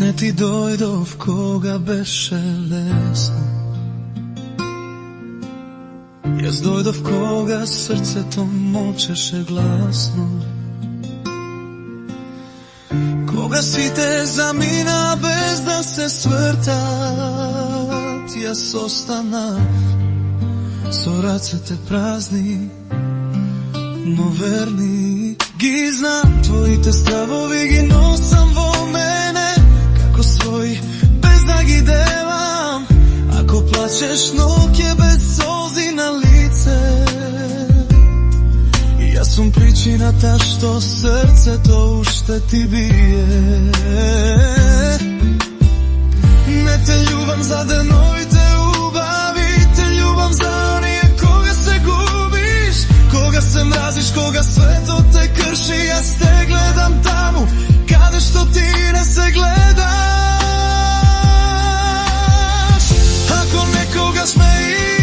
Не ти дојдов кога беше лесно, јас дојдов кога срцето молчеше гласно. Кога сите замина без да се свртат, јас останав со рацете празни, но верни. Ги знам твоите стравови, ги носам во мене како свој, без да ги девам. Ако плачеш ноќе без солзи на лице, јас сум причината што срцето уште ти бие. Не те љубам за деновите убави, те љубам за оние кога се губиш, кога се мразиш, кога светот те крши. Јас те гледам таму каде што ти не се гледаш. Ако некогаш ме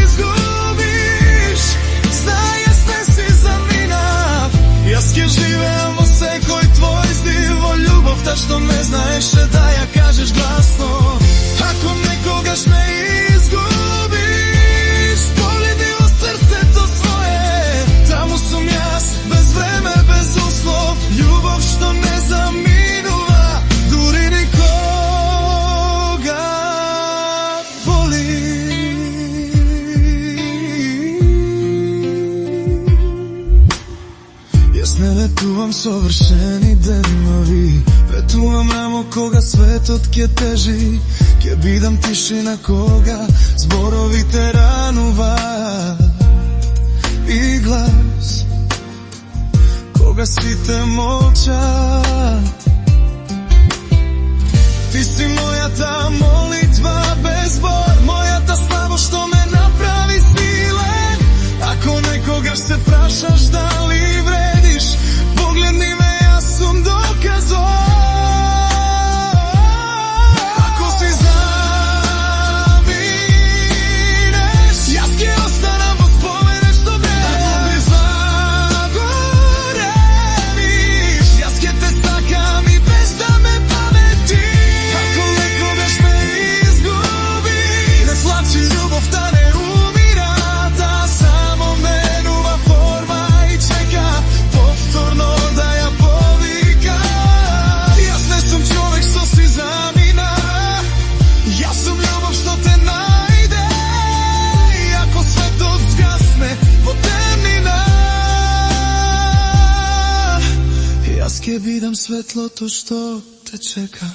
изгубиш, знај јас не си заминав. Јас ќе живеам во секој твој стил, во љубовта што не знаеше да ја кажеш гласно. Ако некогаш ме изгубиш, погледни во срцето свое, таму сум јас, без време, без услов, љубов што не заминува, дури никога боли. Јас не ветувам совршени денови, ветувам рамо кога светот ќе тежи. Ќе бидам тишина кога зборовите рануваат и глас кога сите молчат. Ти си мојата молитва без збор, мојата слабост што ме направи силен. Ако некогаш се прашаш дали вредиш, погледни ме, јас сум доказот. Ќе бидам светлото што те чека.